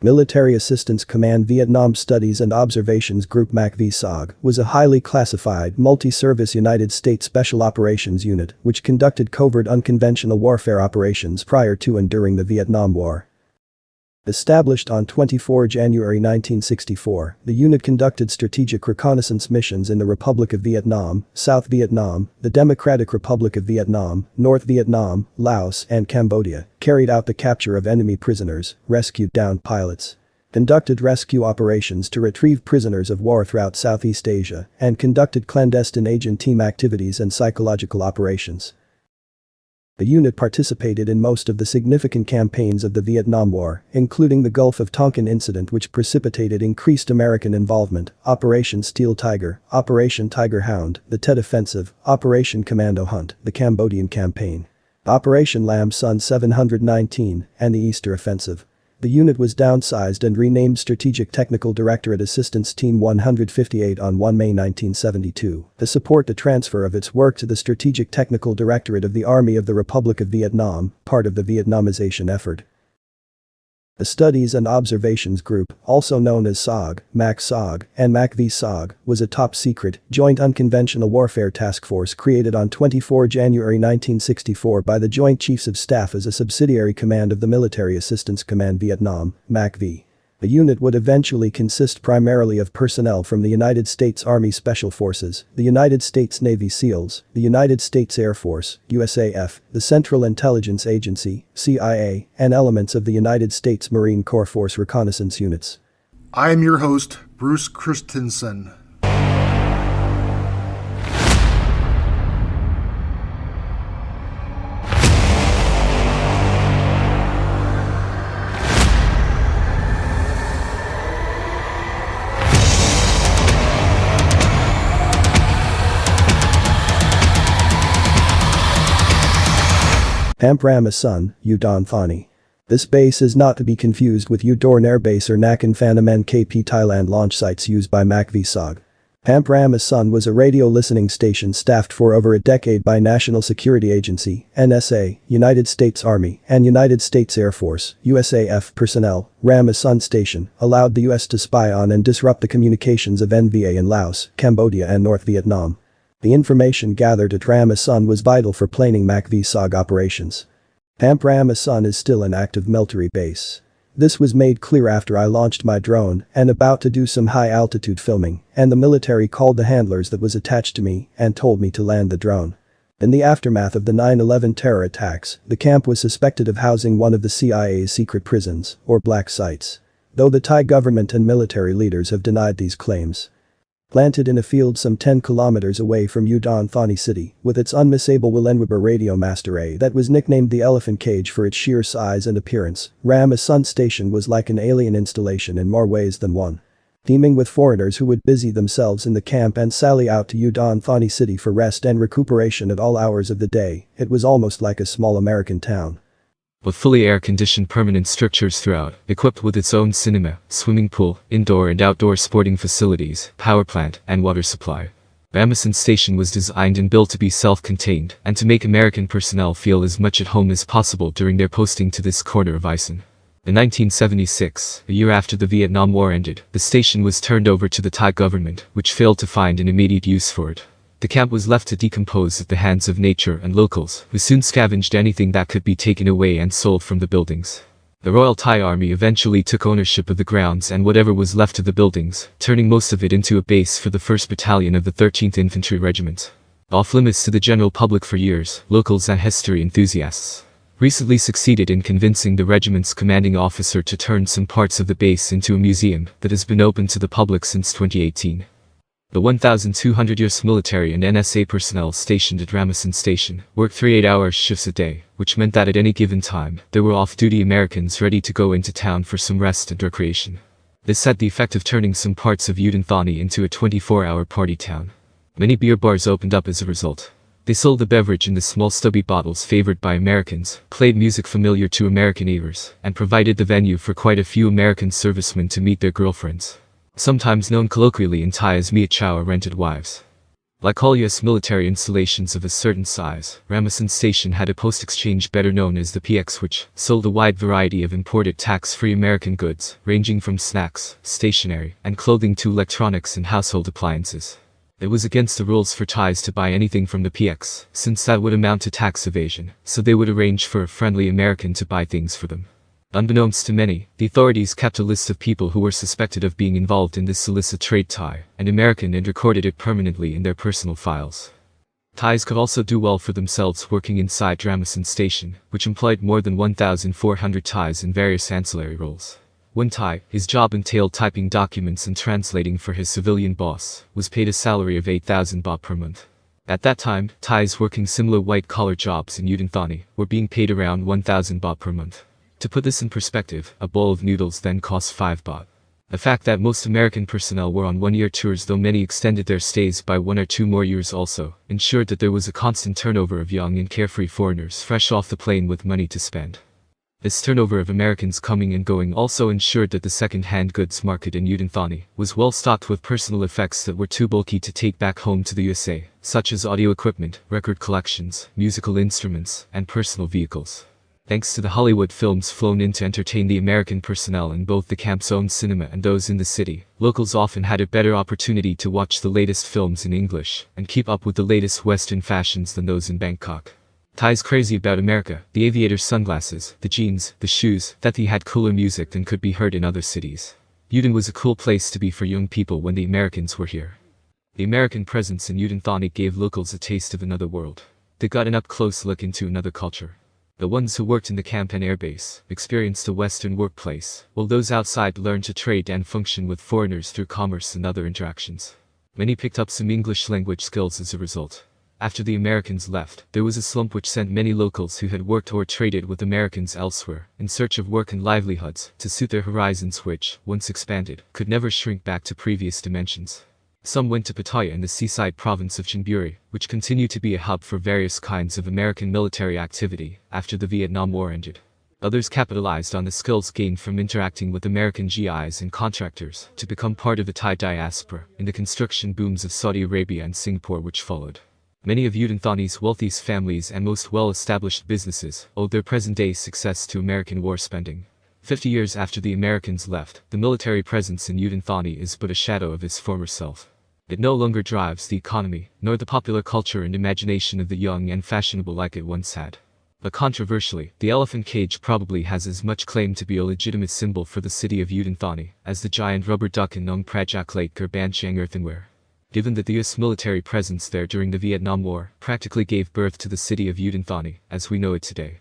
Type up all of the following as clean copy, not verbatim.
Military Assistance Command Vietnam Studies and Observations Group MACV-SOG was a highly classified, multi-service United States Special Operations Unit which conducted covert unconventional warfare operations prior to and during the Vietnam War. Established on 24 January 1964, the unit conducted strategic reconnaissance missions in the Republic of Vietnam, South Vietnam, the Democratic Republic of Vietnam, North Vietnam, Laos, and Cambodia, carried out the capture of enemy prisoners, rescued downed pilots, conducted rescue operations to retrieve prisoners of war throughout Southeast Asia, and conducted clandestine agent team activities and psychological operations. The unit participated in most of the significant campaigns of the Vietnam War, including the Gulf of Tonkin incident which precipitated increased American involvement, Operation Steel Tiger, Operation Tiger Hound, the Tet Offensive, Operation Commando Hunt, the Cambodian Campaign, Operation Lam Son 719, and the Easter Offensive. The unit was downsized and renamed Strategic Technical Directorate Assistance Team 158 on 1 May 1972 to support the transfer of its work to the Strategic Technical Directorate of the Army of the Republic of Vietnam, part of the Vietnamization effort. The Studies and Observations Group, also known as SOG, MACV-SOG, and MACV-SOG, was a top-secret, joint unconventional warfare task force created on 24 January 1964 by the Joint Chiefs of Staff as a subsidiary command of the Military Assistance Command Vietnam, MACV. The unit would eventually consist primarily of personnel from the United States Army Special Forces, the United States Navy SEALs, the United States Air Force, USAF, the Central Intelligence Agency, CIA, and elements of the United States Marine Corps Force reconnaissance units. I am your host, Bruce Christensen. Camp Ramasun, Udon Thani. This base is not to be confused with Udon Air Base or Nakhon Phanom NKP Thailand launch sites used by MACV-SOG. Camp Ramasun was a radio listening station staffed for over a decade by National Security Agency, NSA, United States Army, and United States Air Force, USAF personnel. Ramasun Station allowed the US to spy on and disrupt the communications of NVA in Laos, Cambodia and North Vietnam. The information gathered at Ramasun was vital for planning MACV-SOG operations. Camp Ramasun is still an active military base. This was made clear after I launched my drone and about to do some high-altitude filming, and the military called the handlers that was attached to me and told me to land the drone. In the aftermath of the 9/11 terror attacks, the camp was suspected of housing one of the CIA's secret prisons, or black sites. Though the Thai government and military leaders have denied these claims. Planted in a field some 10 kilometers away from Udon Thani City, with its unmissable Willenweber radio mast array that was nicknamed the Elephant Cage for its sheer size and appearance, Ramasun Station was like an alien installation in more ways than one. Teeming with foreigners who would busy themselves in the camp and sally out to Udon Thani City for rest and recuperation at all hours of the day, it was almost like a small American town. With fully air-conditioned permanent structures throughout, equipped with its own cinema, swimming pool, indoor and outdoor sporting facilities, power plant, and water supply. Ramasun Station was designed and built to be self-contained and to make American personnel feel as much at home as possible during their posting to this corner of Ison. In 1976, a year after the Vietnam War ended, the station was turned over to the Thai government, which failed to find an immediate use for it. The camp was left to decompose at the hands of nature and locals, who soon scavenged anything that could be taken away and sold from the buildings. The Royal Thai Army eventually took ownership of the grounds and whatever was left of the buildings, turning most of it into a base for the 1st Battalion of the 13th Infantry Regiment. Off limits to the general public for years, locals and history enthusiasts recently succeeded in convincing the regiment's commanding officer to turn some parts of the base into a museum that has been open to the public since 2018. The 1,200 US military and NSA personnel stationed at Ramasun Station worked 3 8-hour shifts a day, which meant that at any given time, there were off-duty Americans ready to go into town for some rest and recreation. This had the effect of turning some parts of Udon Thani into a 24-hour party town. Many beer bars opened up as a result. They sold the beverage in the small stubby bottles favored by Americans, played music familiar to American ears, and provided the venue for quite a few American servicemen to meet their girlfriends. Sometimes known colloquially in Thai as Miat Chow or rented wives. Like all US military installations of a certain size, Ramasun Station had a post-exchange better known as the PX, which sold a wide variety of imported tax-free American goods, ranging from snacks, stationery, and clothing to electronics and household appliances. It was against the rules for Thais to buy anything from the PX, since that would amount to tax evasion, so they would arrange for a friendly American to buy things for them. Unbeknownst to many, the authorities kept a list of people who were suspected of being involved in this illicit trade Thai, and American and recorded it permanently in their personal files. Thais could also do well for themselves working inside Ramasun Station, which employed more than 1,400 Thais in various ancillary roles. One Thai, his job entailed typing documents and translating for his civilian boss, was paid a salary of 8,000 baht per month. At that time, Thais working similar white-collar jobs in Udon Thani were being paid around 1,000 baht per month. To put this in perspective, a bowl of noodles then cost 5 baht. The fact that most American personnel were on one-year tours, though many extended their stays by 1 or 2 more years, also ensured that there was a constant turnover of young and carefree foreigners fresh off the plane with money to spend. This turnover of Americans coming and going also ensured that the second-hand goods market in Udon Thani was well stocked with personal effects that were too bulky to take back home to the USA, such as audio equipment, record collections, musical instruments, and personal vehicles. Thanks to the Hollywood films flown in to entertain the American personnel in both the camp's own cinema and those in the city, locals often had a better opportunity to watch the latest films in English and keep up with the latest Western fashions than those in Bangkok. Thais crazy about America, the aviator's sunglasses, the jeans, the shoes, that they had cooler music than could be heard in other cities. Udon was a cool place to be for young people when the Americans were here. The American presence in Udon Thani gave locals a taste of another world. They got an up-close look into another culture. The ones who worked in the camp and airbase experienced a Western workplace, while those outside learned to trade and function with foreigners through commerce and other interactions. Many picked up some English language skills as a result. After the Americans left, there was a slump which sent many locals who had worked or traded with Americans elsewhere, in search of work and livelihoods, to suit their horizons which, once expanded, could never shrink back to previous dimensions. Some went to Pattaya in the seaside province of Chonburi, which continued to be a hub for various kinds of American military activity after the Vietnam War ended. Others capitalized on the skills gained from interacting with American GIs and contractors to become part of the Thai diaspora in the construction booms of Saudi Arabia and Singapore which followed. Many of Udon Thani's wealthiest families and most well-established businesses owed their present-day success to American war spending. 50 years after the Americans left, the military presence in Udon Thani is but a shadow of its former self. It no longer drives the economy, nor the popular culture and imagination of the young and fashionable like it once had. But controversially, the elephant cage probably has as much claim to be a legitimate symbol for the city of Udon Thani as the giant rubber duck in Nong Prajak Lake or Ban Chang earthenware. Given that the US military presence there during the Vietnam War practically gave birth to the city of Udon Thani as we know it today.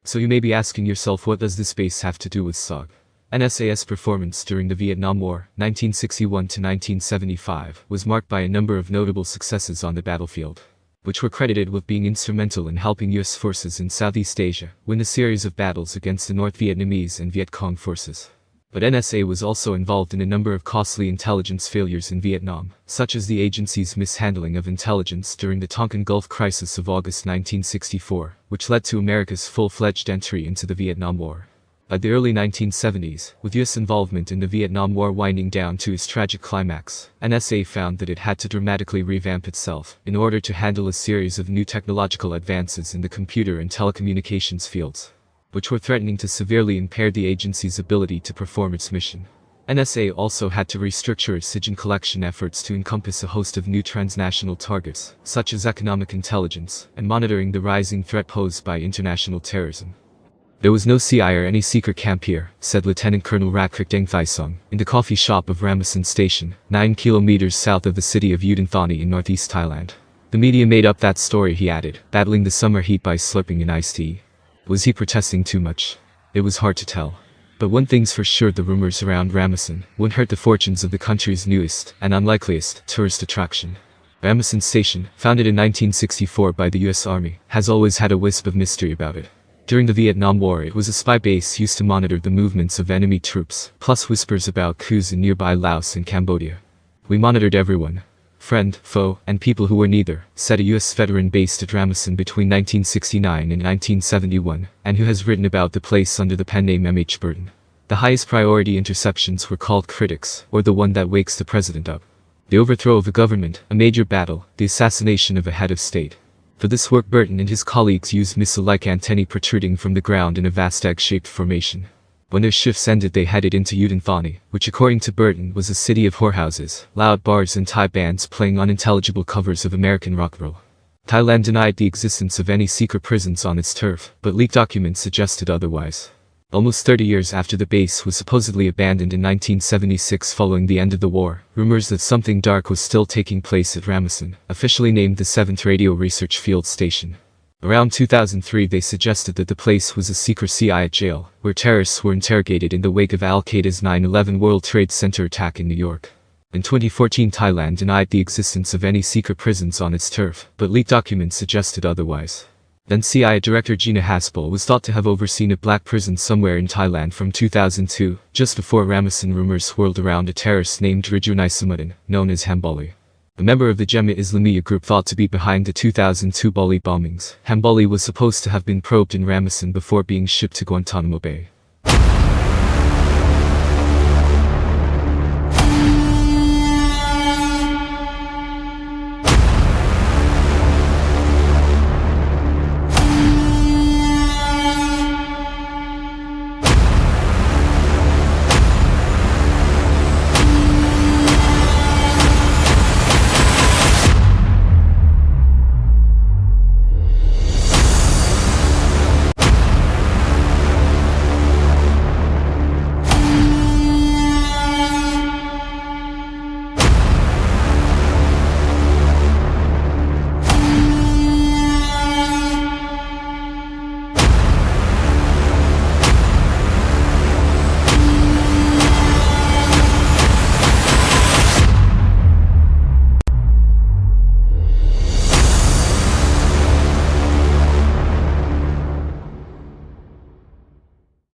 So you may be asking yourself, what does this base have to do with SOG? NSA's performance during the Vietnam War, 1961 to 1975, was marked by a number of notable successes on the battlefield, which were credited with being instrumental in helping US forces in Southeast Asia win a series of battles against the North Vietnamese and Viet Cong forces. But NSA was also involved in a number of costly intelligence failures in Vietnam, such as the agency's mishandling of intelligence during the Tonkin Gulf crisis of August 1964, which led to America's full-fledged entry into the Vietnam War. By the early 1970s, with US involvement in the Vietnam War winding down to its tragic climax, NSA found that it had to dramatically revamp itself in order to handle a series of new technological advances in the computer and telecommunications fields, which were threatening to severely impair the agency's ability to perform its mission. NSA also had to restructure its SIGINT collection efforts to encompass a host of new transnational targets, such as economic intelligence and monitoring the rising threat posed by international terrorism. There was no CI or any secret camp here, said Lieutenant Colonel Rakrik Deng Thai Sung, in the coffee shop of Ramasun Station, 9 kilometers south of the city of Udon Thani in northeast Thailand. The media made up that story, he added, battling the summer heat by slurping an iced tea. Was he protesting too much? It was hard to tell. But one thing's for sure, the rumors around Ramasun wouldn't hurt the fortunes of the country's newest and unlikeliest tourist attraction. Ramasun Station, founded in 1964 by the US Army, has always had a wisp of mystery about it. During the Vietnam War, it was a spy base used to monitor the movements of enemy troops, plus whispers about coups in nearby Laos and Cambodia. We monitored everyone, friend, foe, and people who were neither, said a US veteran based at Ramasun between 1969 and 1971, and who has written about the place under the pen name M.H. Burton. The highest priority interceptions were called critics, or the one that wakes the president up. The overthrow of a government, a major battle, the assassination of a head of state. For this work Burton and his colleagues used missile-like antennae protruding from the ground in a vast egg-shaped formation. When their shifts ended they headed into Udon Thani, which according to Burton was a city of whorehouses, loud bars and Thai bands playing unintelligible covers of American rock roll. Thailand denied the existence of any secret prisons on its turf, but leaked documents suggested otherwise. Almost 30 years after the base was supposedly abandoned in 1976 following the end of the war, rumors that something dark was still taking place at Ramasun, officially named the 7th Radio Research Field Station. Around 2003 they suggested that the place was a secret CIA jail, where terrorists were interrogated in the wake of Al-Qaeda's 9/11 World Trade Center attack in New York. In 2014 Thailand denied the existence of any secret prisons on its turf, but leaked documents suggested otherwise. Then CIA Director Gina Haspel was thought to have overseen a black prison somewhere in Thailand from 2002, just before Ramasun rumors swirled around a terrorist named Rijunai Sumuddin, known as Hamboli. A member of the Jemaah Islamiyah group thought to be behind the 2002 Bali bombings. Hamboli was supposed to have been probed in Ramasun before being shipped to Guantanamo Bay.